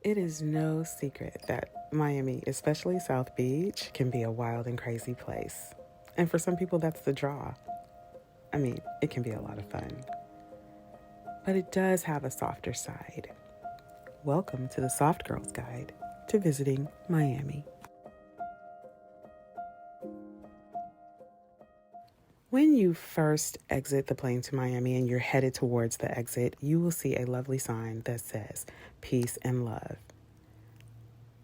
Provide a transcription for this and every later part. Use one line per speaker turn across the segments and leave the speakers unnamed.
It is no secret that Miami, especially South Beach, can be a wild and crazy place. And for some people, that's the draw. I mean, it can be a lot of fun. But it does have a softer side. Welcome to the Soft Girls Guide to visiting Miami. When you first exit the plane to Miami and you're headed towards the exit, you will see a lovely sign that says peace and love.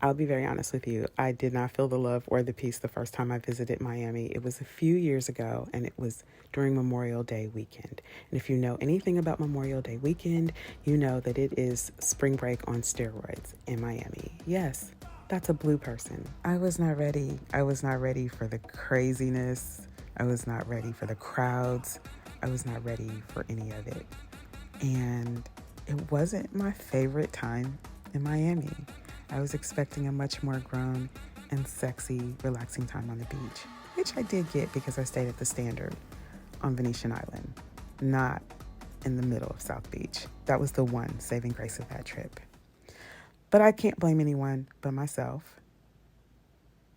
I'll be very honest with you. I did not feel the love or the peace the first time I visited Miami. It was a few years ago, and it was during Memorial Day weekend. And if you know anything about Memorial Day weekend, you know that it is spring break on steroids in Miami. Yes, that's a blue person. I was not ready. I was not ready for the craziness. I was not ready for the crowds. I was not ready for any of it. And it wasn't my favorite time in Miami. I was expecting a much more grown and sexy, relaxing time on the beach, which I did get because I stayed at the Standard on Venetian Island, not in the middle of South Beach. That was the one saving grace of that trip. But I can't blame anyone but myself.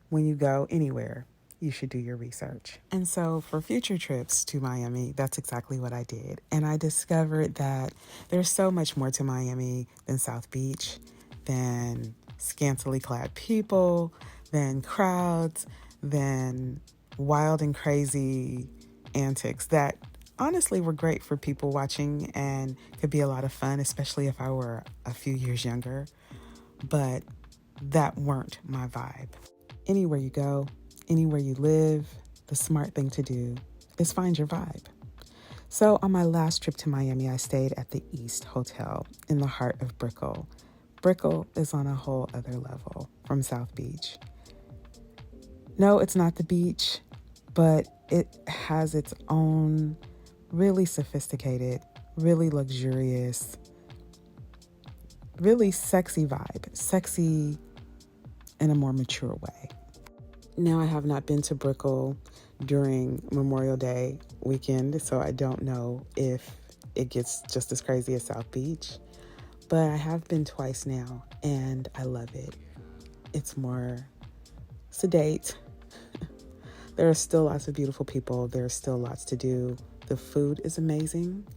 When you go anywhere, you should do your research. And so for future trips to Miami, that's exactly what I did. And I discovered that there's so much more to Miami than South Beach, than scantily clad people, than crowds, than wild and crazy antics that honestly were great for people watching and could be a lot of fun, especially if I were a few years younger. But that weren't my vibe. Anywhere you go, anywhere you live, the smart thing to do is find your vibe. So on my last trip to Miami, I stayed at the East Hotel in the heart of Brickell. Brickell is on a whole other level from South Beach. No, it's not the beach, but it has its own really sophisticated, really luxurious, really sexy vibe. Sexy in a more mature way. Now, I have not been to Brickell during Memorial Day weekend, so I don't know if it gets just as crazy as South Beach. But I have been twice now, and I love it. It's more sedate. There are still lots of beautiful people. There's still lots to do. The food is amazing.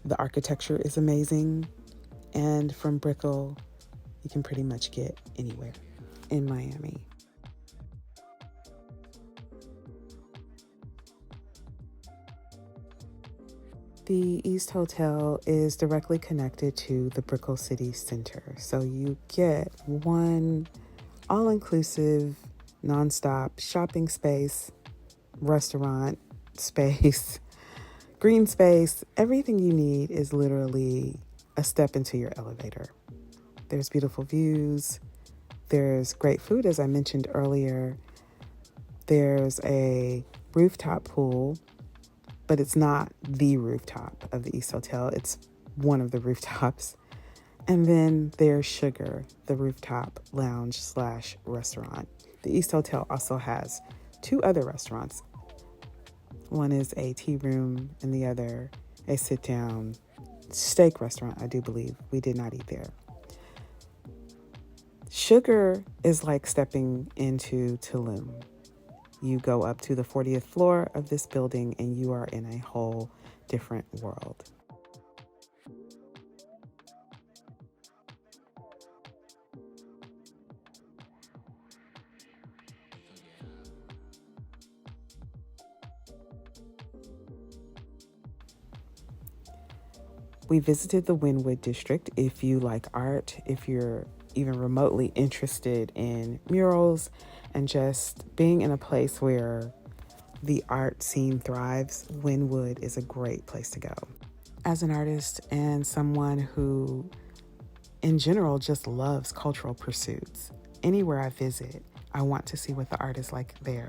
The architecture is amazing. And from Brickell, you can pretty much get anywhere in Miami. The East Hotel is directly connected to the Brickell City Center. So you get one all-inclusive, nonstop shopping space, restaurant space, green space. Everything you need is literally a step into your elevator. There's beautiful views. There's great food, as I mentioned earlier. There's a rooftop pool, but it's not the rooftop of the East Hotel. It's one of the rooftops. And then there's Sugar, the rooftop lounge / restaurant. The East Hotel also has two other restaurants. One is a tea room and the other a sit-down steak restaurant, I do believe. We did not eat there. Sugar is like stepping into Tulum. You go up to the 40th floor of this building and you are in a whole different world. We visited the Wynwood district. If you like art, if you're even remotely interested in murals and just being in a place where the art scene thrives, Wynwood is a great place to go. As an artist and someone who, in general, just loves cultural pursuits, anywhere I visit, I want to see what the art is like there.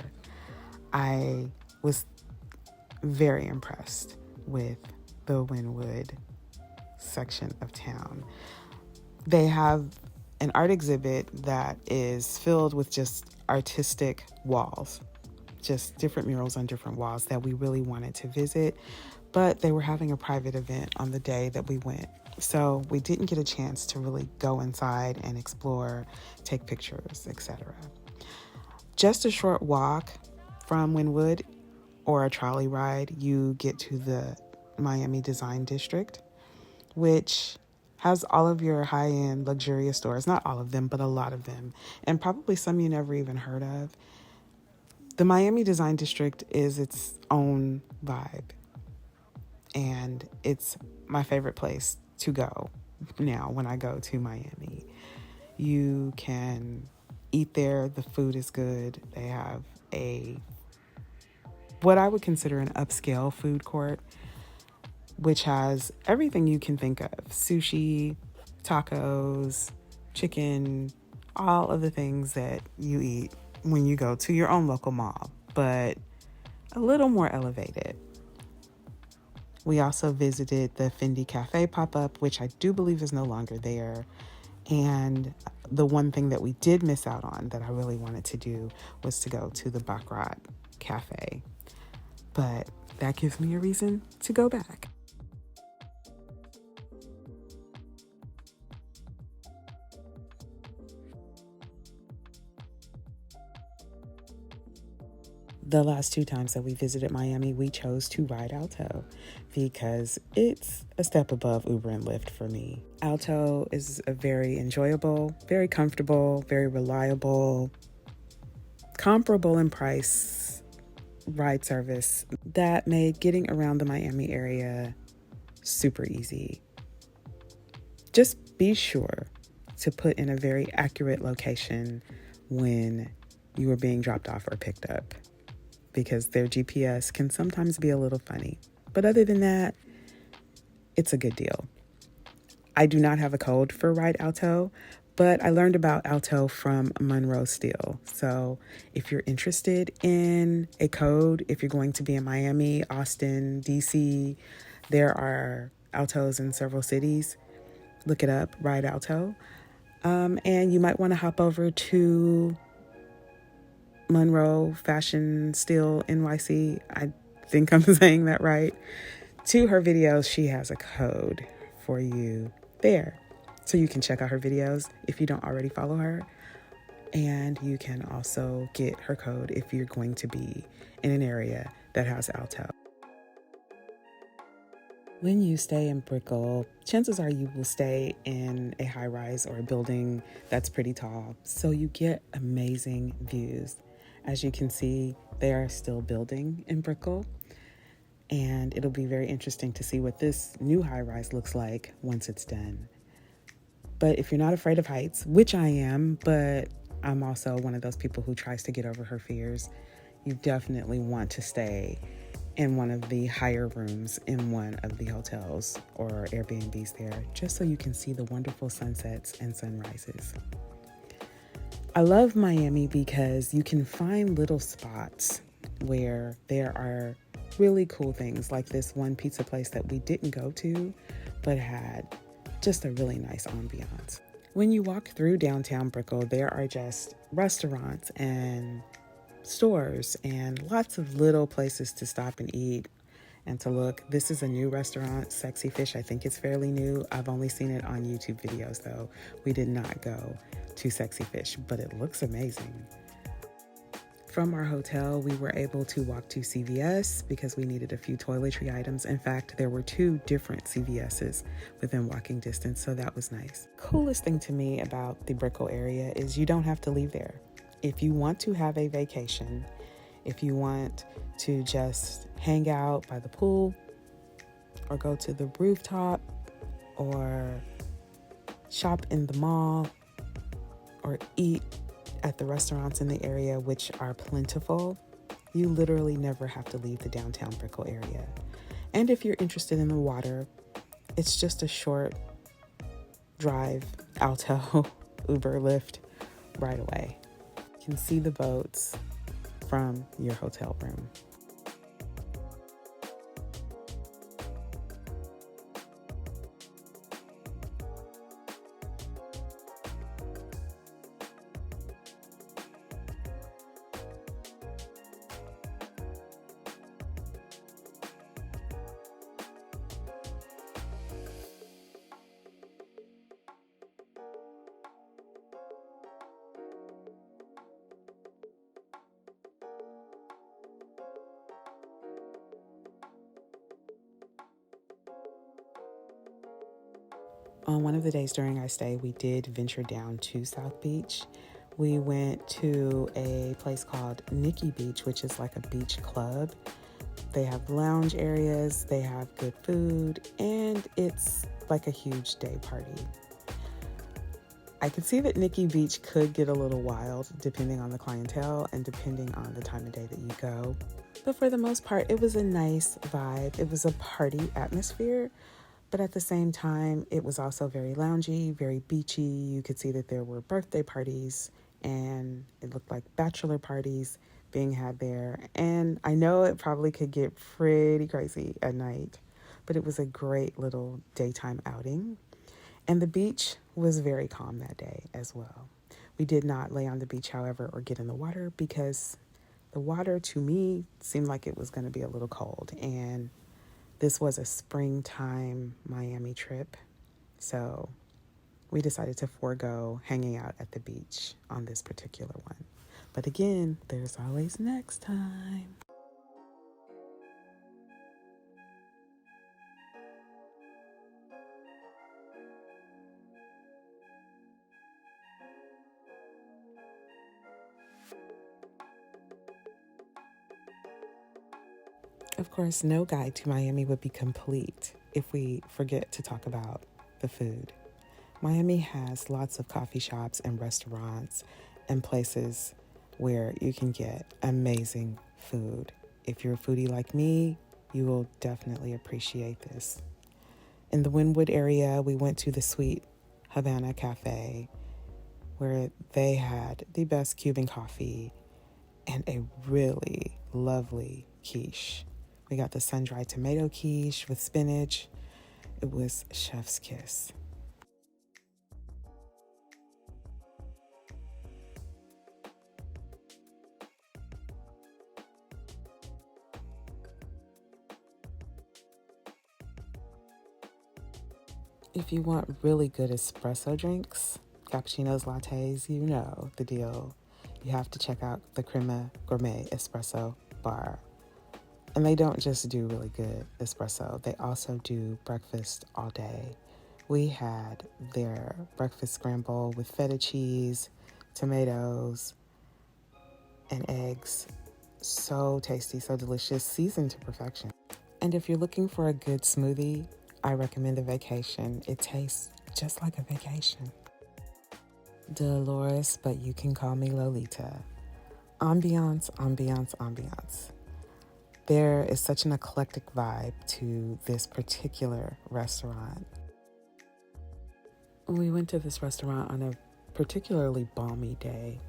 I was very impressed with the Wynwood section of town. They have an art exhibit that is filled with just artistic walls, just different murals on different walls that we really wanted to visit, but they were having a private event on the day that we went. So we didn't get a chance to really go inside and explore, take pictures, etc. Just a short walk from Wynwood or a trolley ride, you get to the Miami Design District, which has all of your high-end luxurious stores. Not all of them, but a lot of them. And probably some you never even heard of. The Miami Design District is its own vibe. And it's my favorite place to go now when I go to Miami. You can eat there. The food is good. They have what I would consider an upscale food court, which has everything you can think of: sushi, tacos, chicken, all of the things that you eat when you go to your own local mall, but a little more elevated. We also visited the Fendi Cafe pop-up, which I do believe is no longer there. And the one thing that we did miss out on that I really wanted to do was to go to the Baccarat Cafe. But that gives me a reason to go back. The last 2 times that we visited Miami, we chose to ride Alto because it's a step above Uber and Lyft for me. Alto is a very enjoyable, very comfortable, very reliable, comparable in price ride service that made getting around the Miami area super easy. Just be sure to put in a very accurate location when you are being dropped off or picked up, because their GPS can sometimes be a little funny. But other than that, it's a good deal. I do not have a code for Ride Alto, but I learned about Alto from Monroe Steel. So if you're interested in a code, if you're going to be in Miami, Austin, DC, there are Altos in several cities. Look it up, Ride Alto. And you might want to hop over to Monroe Fashion Steel NYC. I think I'm saying that right. To her videos, she has a code for you there. So you can check out her videos if you don't already follow her. And you can also get her code if you're going to be in an area that has Alto. When you stay in Brickell, chances are you will stay in a high-rise or a building that's pretty tall, so you get amazing views. As you can see, they are still building in Brickell, and it'll be very interesting to see what this new high-rise looks like once it's done. But if you're not afraid of heights, which I am, but I'm also one of those people who tries to get over her fears, you definitely want to stay in one of the higher rooms in one of the hotels or Airbnbs there, just so you can see the wonderful sunsets and sunrises. I love Miami because you can find little spots where there are really cool things, like this one pizza place that we didn't go to, but had just a really nice ambiance. When you walk through downtown Brickell, there are just restaurants and stores and lots of little places to stop and eat and to look. This is a new restaurant, Sexy Fish. I think it's fairly new. I've only seen it on YouTube videos though. We did not go to Sexy Fish, but it looks amazing. From our hotel, we were able to walk to CVS because we needed a few toiletry items. In fact, there were 2 different CVS's within walking distance, so that was nice. Coolest thing to me about the Brickell area is you don't have to leave there. If you want to have a vacation, if you want to just hang out by the pool or go to the rooftop or shop in the mall or eat at the restaurants in the area, which are plentiful, you literally never have to leave the downtown Brickell area. And if you're interested in the water, it's just a short drive, Alto, Uber, Lyft, right away. You can see the boats from your hotel room. On one of the days during our stay, we did venture down to South Beach. We went to a place called Nikki Beach, which is like a beach club. They have lounge areas, they have good food, and it's like a huge day party. I could see that Nikki Beach could get a little wild depending on the clientele and depending on the time of day that you go. But for the most part, it was a nice vibe. It was a party atmosphere, but at the same time, it was also very loungy, very beachy. You could see that there were birthday parties and it looked like bachelor parties being had there. And I know it probably could get pretty crazy at night, but it was a great little daytime outing. And the beach was very calm that day as well. We did not lay on the beach, however, or get in the water because the water to me seemed like it was going to be a little cold. And this was a springtime Miami trip. So we decided to forego hanging out at the beach on this particular one. But again, there's always next time. Of course, no guide to Miami would be complete if we forget to talk about the food. Miami has lots of coffee shops and restaurants and places where you can get amazing food. If you're a foodie like me, you will definitely appreciate this. In the Wynwood area, we went to the sweet Havana Cafe where they had the best Cuban coffee and a really lovely quiche. We got the sun-dried tomato quiche with spinach. It was chef's kiss. If you want really good espresso drinks, cappuccinos, lattes, you know the deal. You have to check out the Crema Gourmet Espresso Bar. And they don't just do really good espresso, they also do breakfast all day. We had their breakfast scramble with feta cheese, tomatoes, and eggs. So tasty, so delicious, seasoned to perfection. And if you're looking for a good smoothie, I recommend the Vacation. It tastes just like a vacation. Dolores, but you can call me Lolita. Ambiance, ambiance, ambiance. There is such an eclectic vibe to this particular restaurant. We went to this restaurant on a particularly balmy day,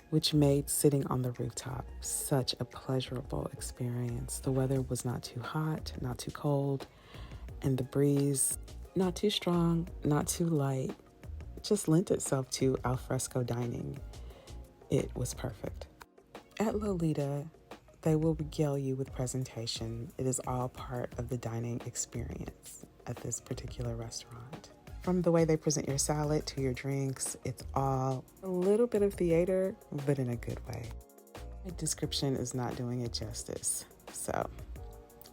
which made sitting on the rooftop such a pleasurable experience. The weather was not too hot, not too cold, and the breeze not too strong, not too light. It just lent itself to alfresco dining. It was perfect. At Lolita, they will regale you with presentation. It is all part of the dining experience at this particular restaurant. From the way they present your salad to your drinks, it's all a little bit of theater, but in a good way. My description is not doing it justice, so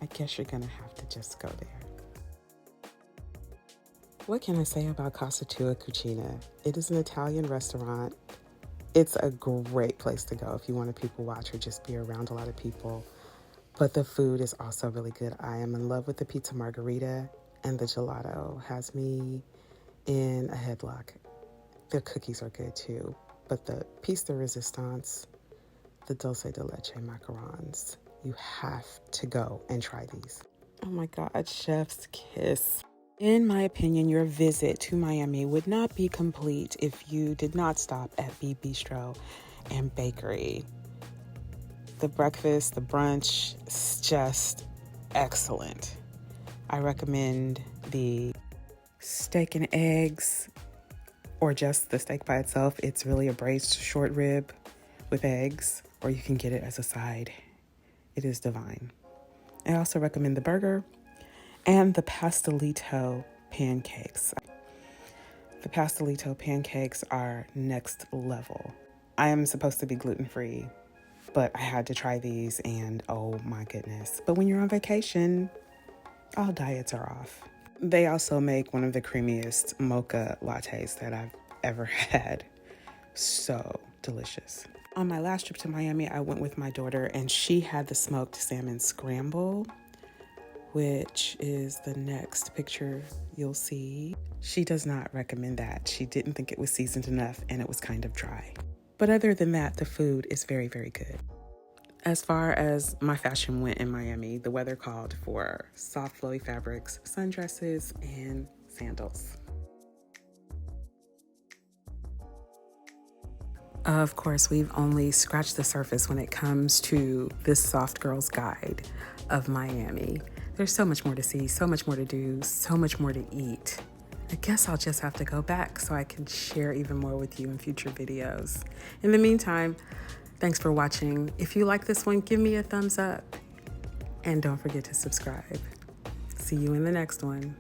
I guess you're gonna have to just go there. What can I say about Casa Tuacina? It is an Italian restaurant. It's a great place to go if you want to people watch or just be around a lot of people. But the food is also really good. I am in love with the pizza margherita, and the gelato has me in a headlock. The cookies are good too, but the piece de resistance, the dulce de leche macarons, you have to go and try these. Oh my God, chef's kiss. In my opinion, your visit to Miami would not be complete if you did not stop at the Bistro and Bakery. The breakfast, the brunch, is just excellent. I recommend the steak and eggs, or just the steak by itself. It's really a braised short rib with eggs, or you can get it as a side. It is divine. I also recommend the burger and the pastelito pancakes. The pastelito pancakes are next level. I am supposed to be gluten-free, but I had to try these and oh my goodness. But when you're on vacation, all diets are off. They also make one of the creamiest mocha lattes that I've ever had. So delicious. On my last trip to Miami, I went with my daughter and she had the smoked salmon scramble, which is the next picture you'll see. She does not recommend that. She didn't think it was seasoned enough and it was kind of dry. But other than that, the food is very, very good. As far as my fashion went in Miami, the weather called for soft, flowy fabrics, sundresses, and sandals. Of course, we've only scratched the surface when it comes to this soft girl's guide of Miami. There's so much more to see, so much more to do, so much more to eat. I guess I'll just have to go back so I can share even more with you in future videos. In the meantime, thanks for watching. If you like this one, give me a thumbs up. And don't forget to subscribe. See you in the next one.